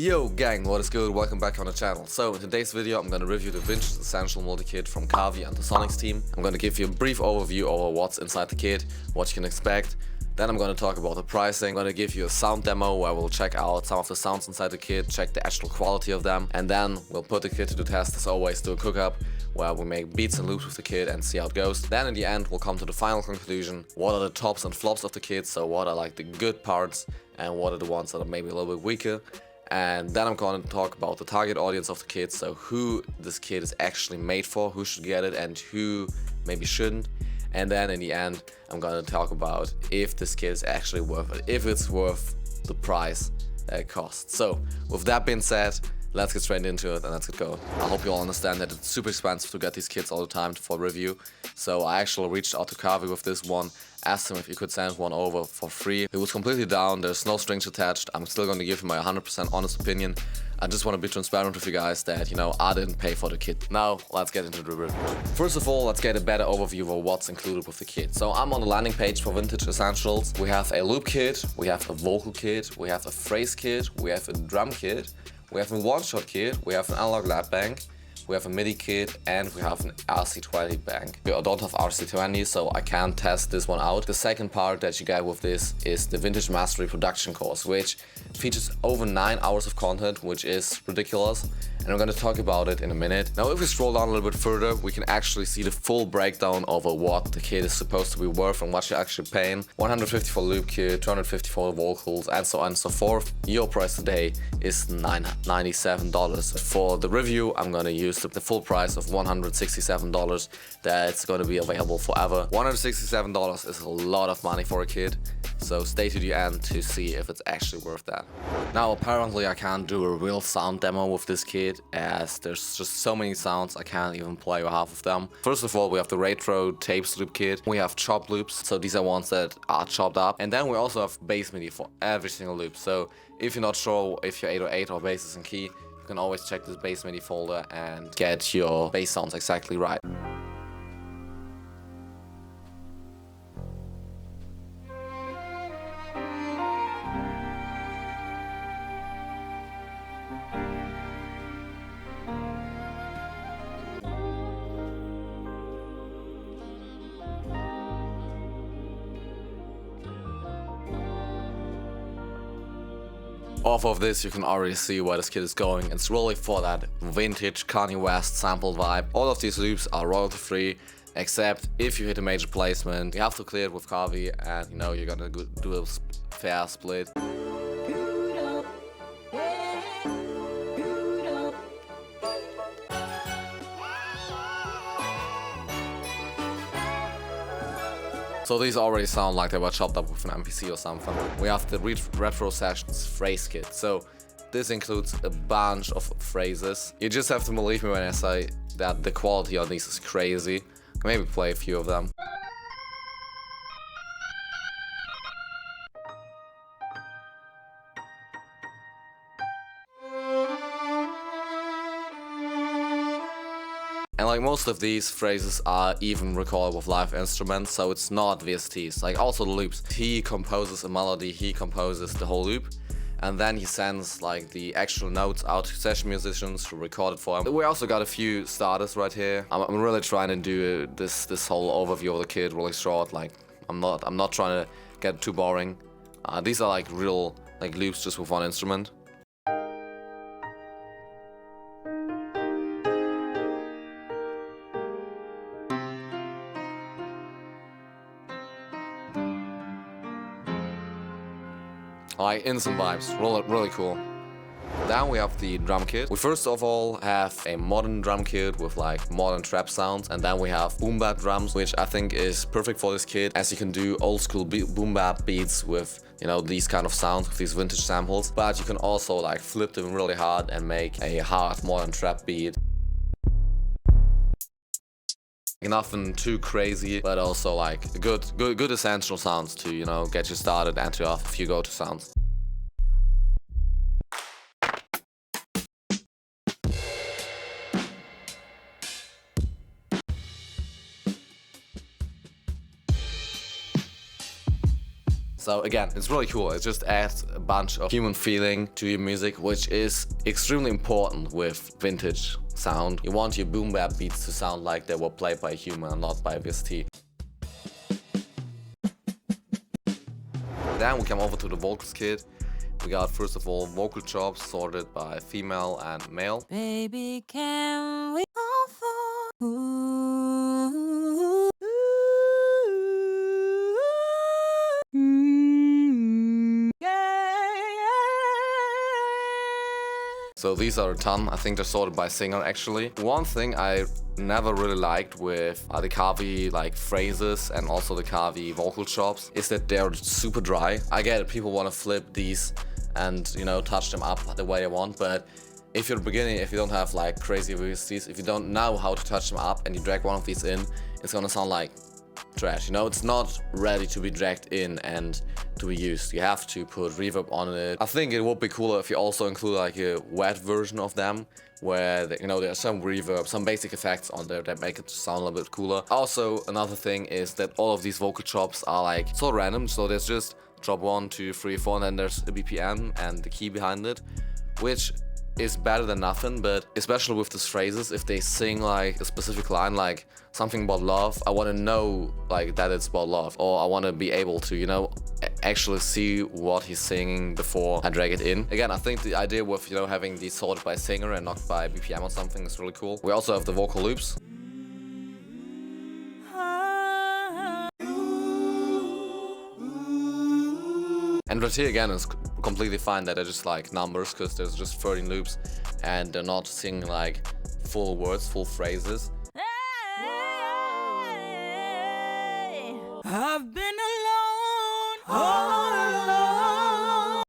Yo gang, what is good? Welcome back on the channel. So in today's video I'm gonna review the Vintage Essential multi-kit from Kxvi and the Sonix team. I'm gonna give you a brief overview over what's inside the kit, what you can expect. Then I'm gonna talk about the pricing. I'm gonna give you a sound demo where we'll check out some of the sounds inside the kit, check the actual quality of them, and then we'll put the kit to the test as always, do a Cookup where we make beats and loops with the kit and see how it goes. Then in the end we'll come to the final conclusion. What are the tops and flops of the kit? So what are like the good parts and what are the ones that are maybe a little bit weaker? And then I'm going to talk about the target audience of the kit, so who this kit is actually made for, who should get it and who maybe shouldn't. And then in the end, I'm going to talk about if this kit is actually worth it, if it's worth the price that it costs. So with that being said, let's get straight into it and let's get going. I hope you all understand that it's super expensive to get these kits all the time for review. So I actually reached out to Kxvi with this one, asked him if he could send one over for free. He was completely down, there's no strings attached. I'm still going to give him my 100% honest opinion. I just want to be transparent with you guys that, I didn't pay for the kit. Now, let's get into the review. First of all, let's get a better overview of what's included with the kit. So I'm on the landing page for Vintage Essentials. We have a loop kit, we have a vocal kit, we have a phrase kit, we have a drum kit, we have a one-shot kit, we have an analog lap bank, we have a MIDI kit, and we have an RC20 bank. I don't have RC20, so I can't test this one out. The second part that you get with this is the Vintage Mastery production course, which features over 9 hours of content, which is ridiculous. And I'm going to talk about it in a minute. Now, if we scroll down a little bit further, we can actually see the full breakdown over what the kit is supposed to be worth and what you're actually paying. 150 for loop kit, 250 for vocals, and so on and so forth. Your price today is $97. For the review, I'm going to use the full price of $167. That's going to be available forever. $167 is a lot of money for a kit, so stay to the end to see if it's actually worth that. Now, apparently I can't do a real sound demo with this kit, as there's just so many sounds I can't even play half of them. First of all, we have the retro tapes loop kit. We have chop loops, so these are ones that are chopped up. And then we also have bass MIDI for every single loop. So if you're not sure if your 808 or bass is in key, you can always check this bass MIDI folder and get your bass sounds exactly right. Off of this, you can already see where this kit is going. It's really for that vintage Kanye West sample vibe. All of these loops are royalty free, except if you hit a major placement, you have to clear it with Kxvi, and you're gonna do a fair split. So these already sound like they were chopped up with an MPC or something. We have the Retro Sessions phrase kit. So this includes a bunch of phrases. You just have to believe me when I say that the quality on these is crazy. Maybe play a few of them. And like most of these phrases are even recorded with live instruments, so it's not VSTs. Like also the loops. He composes a melody, he composes the whole loop, and then he sends like the actual notes out to session musicians who record it for him. We also got a few starters right here. I'm really trying to do this whole overview of the kit really short. Like I'm not trying to get too boring. These are like real like loops just with one instrument. Like instant vibes, really cool. Then we have the drum kit. We first of all have a modern drum kit with like modern trap sounds, and then we have boom bap drums, which I think is perfect for this kit, as you can do old school boom bap beats with these kind of sounds, with these vintage samples, but you can also like flip them really hard and make a hard modern trap beat. Nothing too crazy, but also like good essential sounds to get you started and to have a few go-to sounds. So again, it's really cool. It just adds a bunch of human feeling to your music, which is extremely important with vintage sound. You want your boom bap beats to sound like they were played by a human and not by a VST. Then we come over to the vocals kit. We got, first of all, vocal chops sorted by female and male. Baby, can we all fall? So these are a ton. I think they're sorted by singer actually. One thing I never really liked with the Kxvi like phrases and also the Kxvi vocal chops is that they're super dry. I get it, people want to flip these and, you know, touch them up the way they want, but if you're beginning, if you don't have like crazy VSTs, if you don't know how to touch them up and you drag one of these in, it's gonna sound like trash, you know. It's not ready to be dragged in and to be used. You have to put reverb on it. I think it would be cooler if you also include like a wet version of them where you know, there's some reverb, some basic effects on there that make it sound a little bit cooler. Also, another thing is that all of these vocal chops are like so random, so there's just drop 1, 2, 3, 4, and then there's a BPM and the key behind it, which is better than nothing. But especially with these phrases, if they sing like a specific line, like something about love, I want to know like that it's about love, or I want to be able to, you know, actually see what he's singing before I drag it in. Again, I think the idea with, you know, having these sorted by singer and not by BPM or something is really cool. We also have the vocal loops. And right here again is completely fine that they're just like numbers, because there's just 13 loops and they're not singing like full words, full phrases. I've been alone, all alone.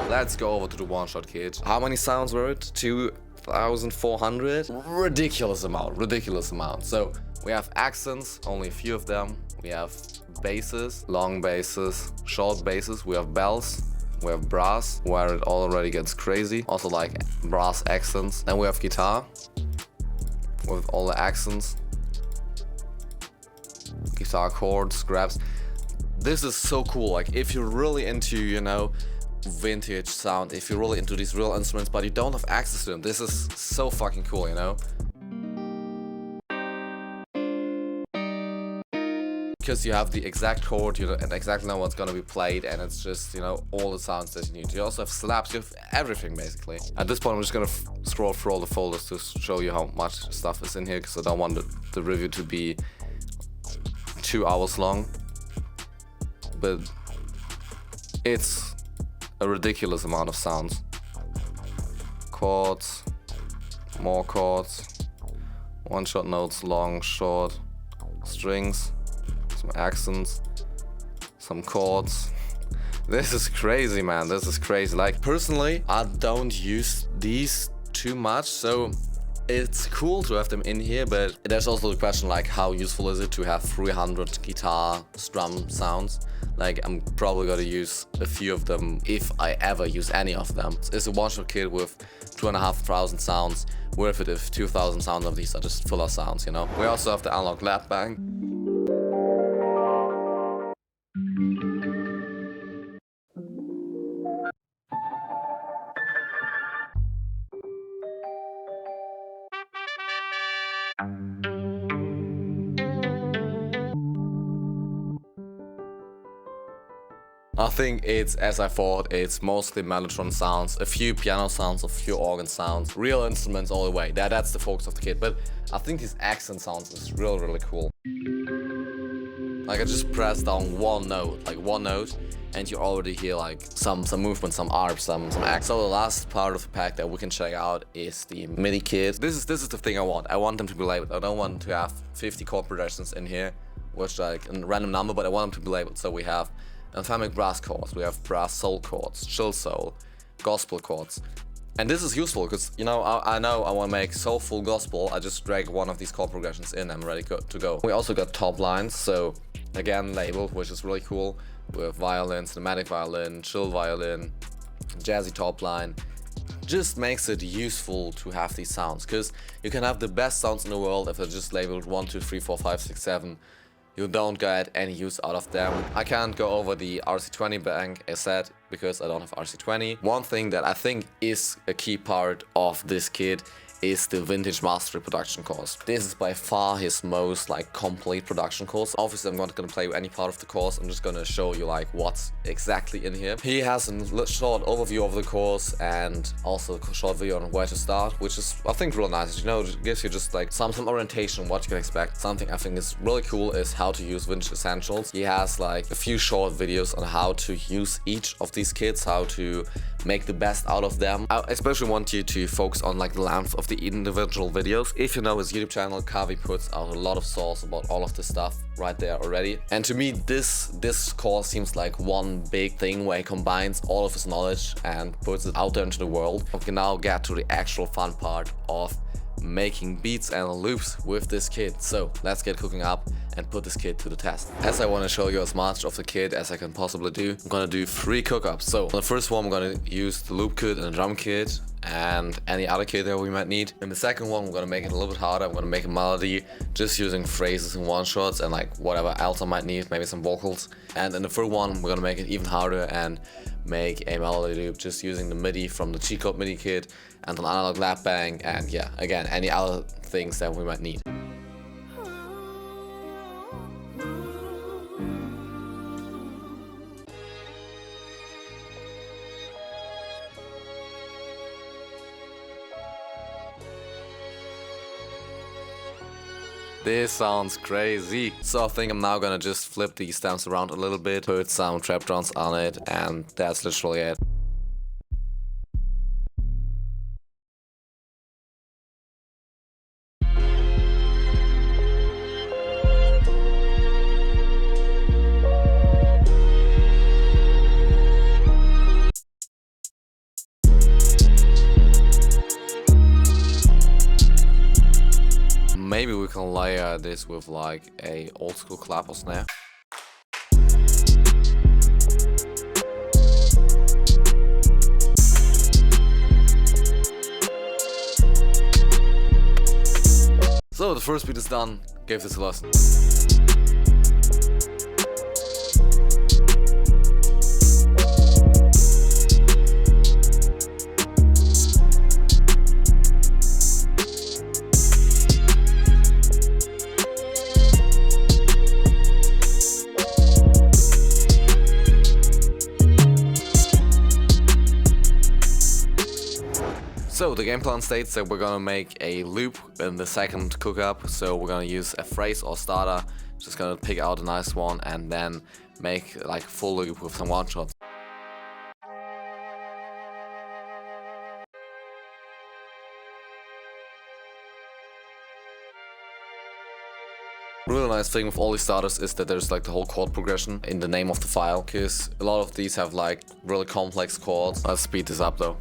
Let's go over to the one-shot kit. How many sounds were it? 2,400? Ridiculous amount. So we have accents, only a few of them. We have basses, long basses, short basses. We have bells. We have brass, where it already gets crazy. Also like brass accents. Then we have guitar with all the accents. Guitar chords, grabs. This is so cool. Like if you're really into, you know, vintage sound, if you're really into these real instruments but you don't have access to them, this is so fucking cool, you know. Because you have the exact chord, you know, and exactly know what's gonna be played, and it's just, you know, all the sounds that you need. You also have slaps, you have everything basically. At this point I'm just gonna scroll through all the folders to show you how much stuff is in here, because I don't want the review to be 2 hours long. But it's a ridiculous amount of sounds. Chords, more chords, one-shot notes, long, short, strings, some accents, some chords. This is crazy, man. This is crazy. Like personally, I don't use these too much, so it's cool to have them in here, but there's also the question like how useful is it to have 300 guitar strum sounds. Like I'm probably gonna use a few of them if I ever use any of them. It's a one-shot kit with 2,500 sounds, worth it if 2,000 sounds of these are just filler sounds, you know. We also have the analog lap bang. I think it's, as I thought, it's mostly mellotron sounds, a few piano sounds, a few organ sounds, real instruments all the way. That's the focus of the kit, but I think these accent sounds is really cool. Like I just press down one note, and you already hear like some movement, some arp, some act. So the last part of the pack that we can check out is the MIDI kit. This is the thing I want. I want them to be labeled. I don't want to have 50 chord progressions in here, which like a random number, but I want them to be labeled. So we have anthemic brass chords, we have brass soul chords, chill soul, gospel chords. And this is useful because, you know, I know I want to make soulful gospel. I just drag one of these chord progressions in, I'm ready to go. We also got top lines, so again labeled, which is really cool. We have violin, cinematic violin, chill violin, jazzy top line. Just makes it useful to have these sounds, because you can have the best sounds in the world if they're just labeled 1, 2, 3, 4, 5, 6, 7. you don't get any use out of them. I can't go over the RC20 bank as said because I don't have RC20. One thing that I think is a key part of this kit is the vintage mastery production course. This is by far his most complete production course. Obviously I'm not gonna play with any part of the course, I'm just gonna show you what's exactly in here. He has a short overview of the course and also a short video on where to start, which is I think real nice. You know, it gives you just some orientation on what you can expect. Something I think is really cool is how to use vintage essentials. He has a few short videos on how to use each of these kits, how to make the best out of them. I especially want you to focus on the length of the individual videos. If you know his YouTube channel, Kxvi puts out a lot of source about all of this stuff right there already. And to me, this course seems like one big thing where he combines all of his knowledge and puts it out there into the world. We can now get to the actual fun part of making beats and loops with this kit. So let's get cooking up and put this kit to the test. As I want to show you as much of the kit as I can possibly do, I'm gonna do 3 cookups. So on the first one I'm gonna use the loop kit and the drum kit and any other kit that we might need. In the second one I'm gonna make it a little bit harder. I'm gonna make a melody just using phrases and one shots and whatever else I might need, maybe some vocals. And in the third one we're gonna make it even harder and make a melody loop just using the MIDI from the Cookup MIDI kit and an analog lap bang, and yeah, again, any other things that we might need. This sounds crazy. So I think I'm now gonna just flip these stems around a little bit, put some trap drums on it, and that's literally it. Maybe we can layer this with a old school clap or snare. So the first beat is done, give this a listen. So the game plan states that we're gonna make a loop in the second cookup. So we're gonna use a phrase or starter, just gonna pick out a nice one and then make a full loop with some one shots. Really nice thing with all these starters is that there's the whole chord progression in the name of the file, because a lot of these have really complex chords. Let's speed this up though.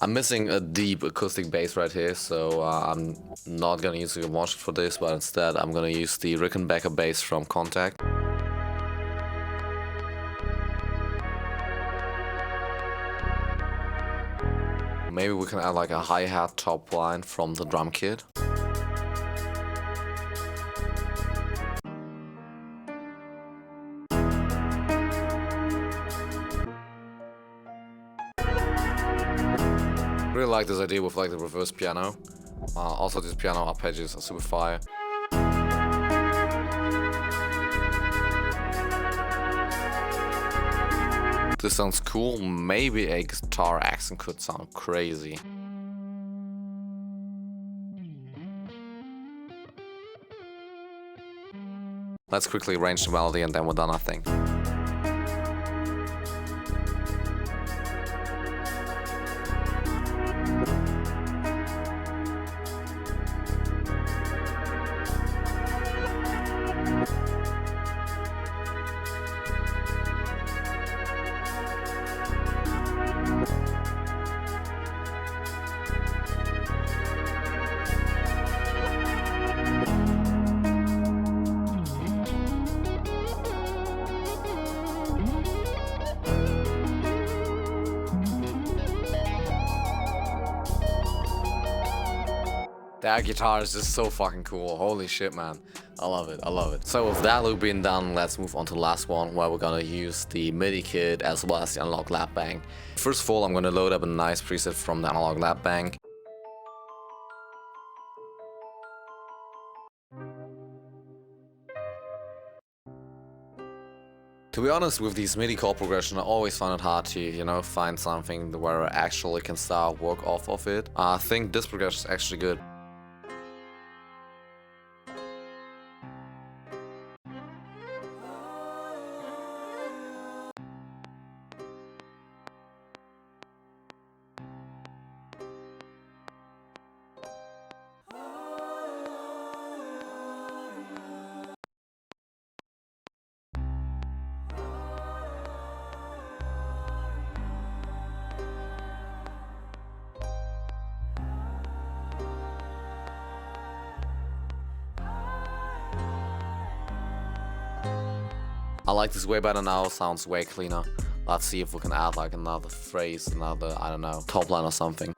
I'm missing a deep acoustic bass right here, so I'm not gonna use a one shot for this, but instead I'm gonna use the Rickenbacker bass from Contact. Maybe we can add a hi-hat top line from the drum kit. Really like this idea with the reverse piano. Also these piano arpeggios are super fire. This sounds cool. Maybe a guitar accent could sound crazy. Let's quickly arrange the melody and then we're done, I think. That guitar is just so fucking cool. Holy shit, man. I love it. I love it. So with that loop being done, let's move on to the last one, where we're gonna use the MIDI kit as well as the analog lab bank. First of all, I'm gonna load up a nice preset from the analog lab bank. To be honest, with these MIDI chord progression, I always find it hard to, you know, find something where I actually can start work off of it. I think this progression is actually good. I like this way better now, sounds way cleaner. Let's see if we can add like another phrase, another, I don't know, top line or something.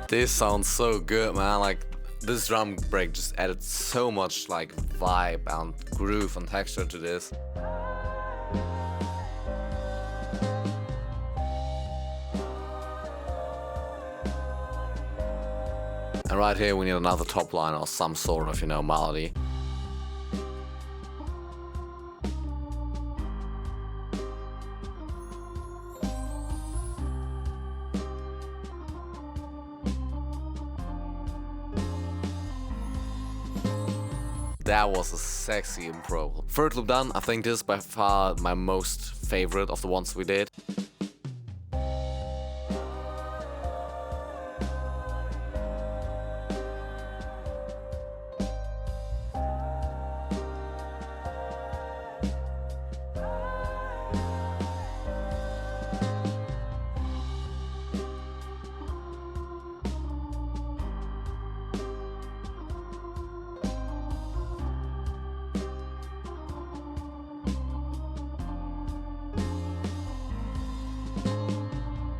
This sounds so good, man. Like, this drum break just added so much like vibe and groove and texture to this. And right here we need another top line or some sort of, you know, melody. That was a sexy improv. Third loop done. I think this is by far my most favorite of the ones we did.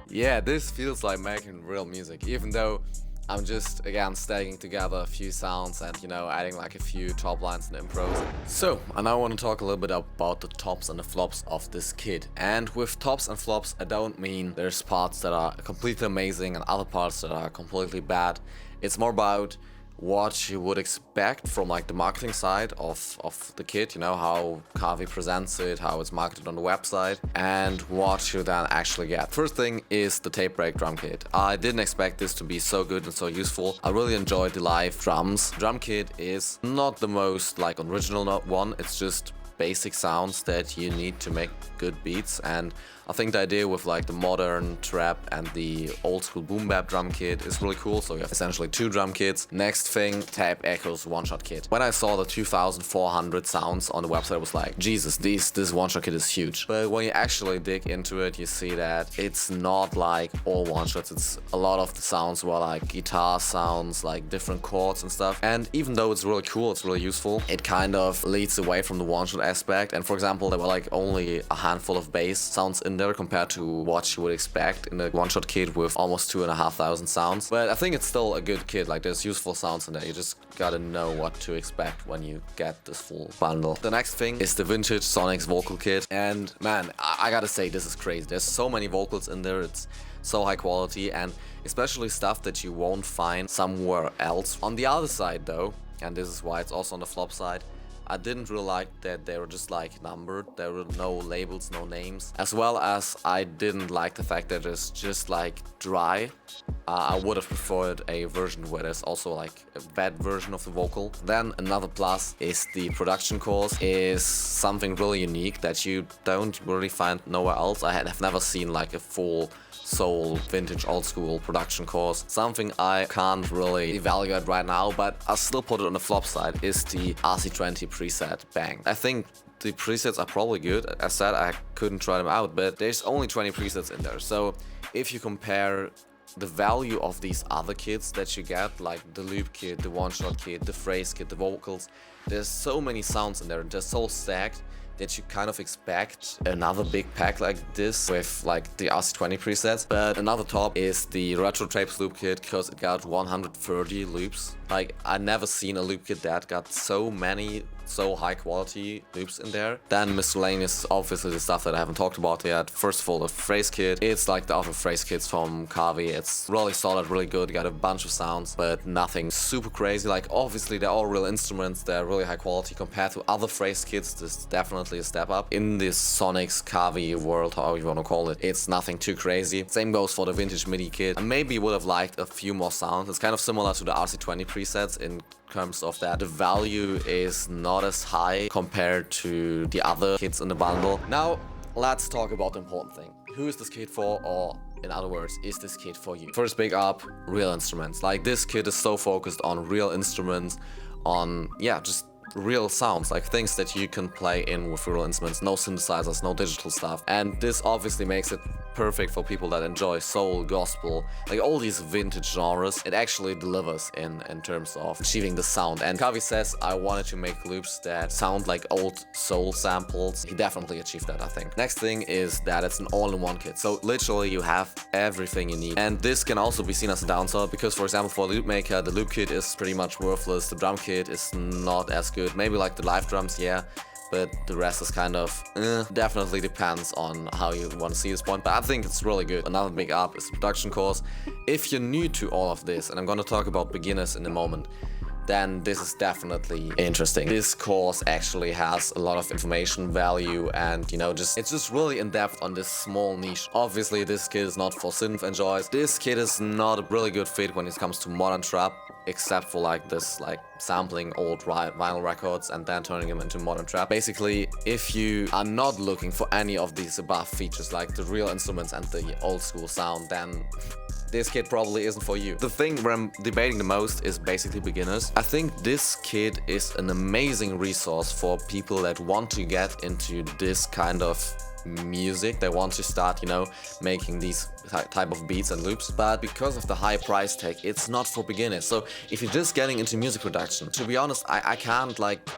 Yeah, this feels like making real music, even though I'm just, again, stacking together a few sounds and, you know, adding like a few top lines and intros. So, I now want to talk a little bit about the tops and the flops of this kit. And with tops and flops, I don't mean there's parts that are completely amazing and other parts that are completely bad. It's more about what you would expect from like the marketing side of the kit, you know, how Kxvi presents it, how it's marketed on the website, and what you then actually get. First thing is the tape break drum kit. I didn't expect this to be so good and so useful. I really enjoyed the live drums. Drum kit is not the most like original one, it's just basic sounds that you need to make good beats, and I think the idea with like the modern trap and the old school boom bap drum kit is really cool. So you have essentially two drum kits. Next thing, Tape Echo's one-shot kit. When I saw the 2,400 sounds on the website, I was like, Jesus, this one-shot kit is huge. But when you actually dig into it, you see that it's not like all one-shots. It's a lot of the sounds were like guitar sounds, like different chords and stuff. And even though it's really cool, it's really useful, it kind of leads away from the one-shot aspect. And for example, there were like only a handful of bass sounds in there compared to what you would expect in a one-shot kit with almost 2,500 sounds. But I think it's still a good kit. Like, there's useful sounds in there. You just gotta know what to expect when you get this full bundle. The next thing is the vintage Sonix vocal kit, and man, I gotta say, this is crazy. There's so many vocals in there. It's so high quality, and especially stuff that you won't find somewhere else. On the other side though, and this is why it's also on the flop side, I didn't really like that they were just like numbered. There were no labels, no names. As well as I didn't like the fact that it's just like dry. I would have preferred a version where there's also like a wet version of the vocal. Then another plus is the production chorus is something really unique that you don't really find nowhere else. I have never seen like a full soul vintage old school production chorus. Something I can't really evaluate right now, but I'll still put it on the flop side, is the RC20 preset bang. I think the presets are probably good. As said, I couldn't try them out, but there's only 20 presets in there. So if you compare the value of these other kits that you get, like the loop kit, the one-shot kit, the phrase kit, the vocals, there's so many sounds in there, they're so stacked that you kind of expect another big pack like this with like the RC20 presets. But another top is the Retro Tapes loop kit, because it got 130 loops. Like, I never seen a loop kit that got so many, so high quality loops in there. Then miscellaneous, obviously the stuff that I haven't talked about yet. First of all, the phrase kit. It's like the other phrase kits from Kxvi. It's really solid, really good. Got a bunch of sounds, but nothing super crazy. Like, obviously they're all real instruments. They're really high quality compared to other phrase kits. This is definitely a step up. In this sonix Kxvi world, however you want to call it, it's nothing too crazy. Same goes for the vintage MIDI kit. I maybe would have liked a few more sounds. It's kind of similar to the RC20 presets in terms of that the value is not as high compared to the other kits in the bundle. Now, let's talk about the important thing. Who is this kit for, or in other words, is this kit for you? First big up, real instruments. Like, this kit is so focused on real instruments, on, yeah, just real sounds, like things that you can play in with real instruments, no synthesizers, no digital stuff. And this obviously makes it perfect for people that enjoy soul, gospel, like all these vintage genres. It actually delivers in terms of achieving the sound. And Kxvi says, I wanted to make loops that sound like old soul samples. He definitely achieved that, I think. Next thing is that it's an all-in-one kit, so literally you have everything you need. And this can also be seen as a downside, because for example for the loop maker, the loop kit is pretty much worthless, the drum kit is not as good, maybe like the live drums, yeah, but the rest is kind of definitely depends on how you want to see this point, but I think it's really good. Another big up is the production course. If you're new to all of this, and I'm going to talk about beginners in a moment, then this is definitely interesting. This course actually has a lot of information value, and you know, it's just really in depth on this small niche. Obviously this kit is not for synth enjoyers. This kit is not a really good fit when it comes to modern trap, except for like this, like sampling old vinyl records and then turning them into modern trap. Basically, if you are not looking for any of these above features, like the real instruments and the old school sound, then this kit probably isn't for you. The thing where I'm debating the most is basically beginners. I think this kit is an amazing resource for people that want to get into this kind of music. They want to start, you know, making these type of beats and loops, but because of the high price tag, it's not for beginners. So if you're just getting into music production, to be honest, I can't like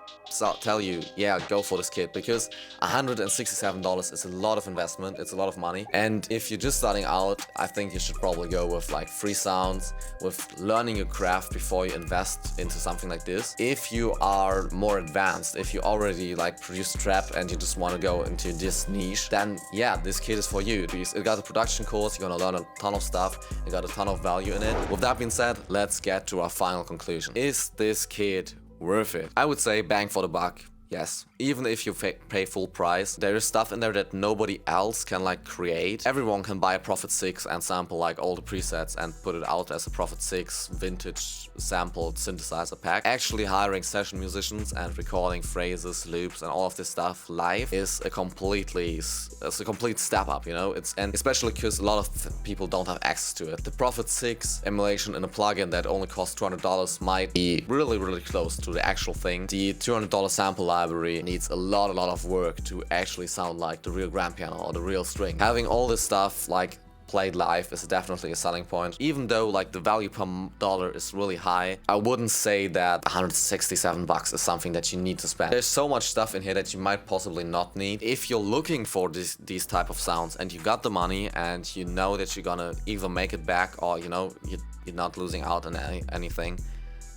tell you, yeah, go for this kit, because $167 is a lot of investment, it's a lot of money. And if you're just starting out, I think you should probably go with like free sounds, with learning your craft before you invest into something like this. If you are more advanced, if you already like produce trap and you just want to go into this niche, then yeah, this kit is for you. It got a production course, you're gonna learn a ton of stuff, it got a ton of value in it. With that being said, let's get to our final conclusion. Is this kit worth it? I would say bang for the buck. Yes, even if you pay full price, there is stuff in there that nobody else can like create. Everyone can buy a Prophet 6 and sample like all the presets and put it out as a Prophet 6 vintage sampled synthesizer pack. Actually hiring session musicians and recording phrases, loops and all of this stuff live is a complete step up, you know? And especially because a lot of people don't have access to it. The Prophet 6 emulation in a plugin that only costs $200 might be really close to the actual thing. The $200 sample library needs a lot of work to actually sound like the real grand piano or the real string. Having all this stuff like played live is definitely a selling point. Even though like the value per dollar is really high, I wouldn't say that $167 is something that you need to spend. There's so much stuff in here that you might possibly not need. If you're looking for these type of sounds and you got the money and you know that you're gonna either make it back or you know you're not losing out on anything,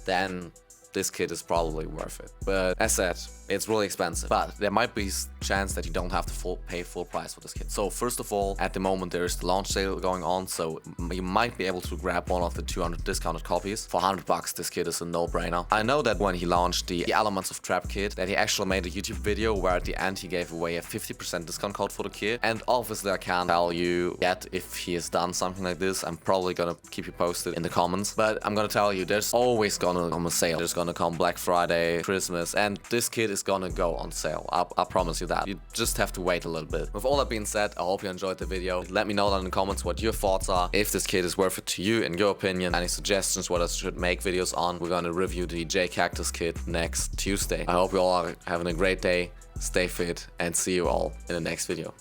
then this kit is probably worth it. But as said, it's really expensive. But there might be a chance that you don't have to pay full price for this kit. So first of all, at the moment there is the launch sale going on, so you might be able to grab one of the 200 discounted copies. For $100, this kit is a no-brainer. I know that when he launched the Elements of Trap kit, that he actually made a YouTube video where at the end he gave away a 50% discount code for the kit. And obviously I can't tell you yet if he has done something like this. I'm probably gonna keep you posted in the comments. But I'm gonna tell you, there's always gonna come a sale. There's gonna come Black Friday, Christmas, and this kit is gonna go on sale. I promise you that. You just have to wait a little bit. With all that being said, I hope you enjoyed the video. Let me know down in the comments what your thoughts are, if this kit is worth it to you in your opinion, any suggestions what I should make videos on. We're gonna review the J Cactus kit next Tuesday. I hope you all are having a great day, stay fit, and see you all in the next video.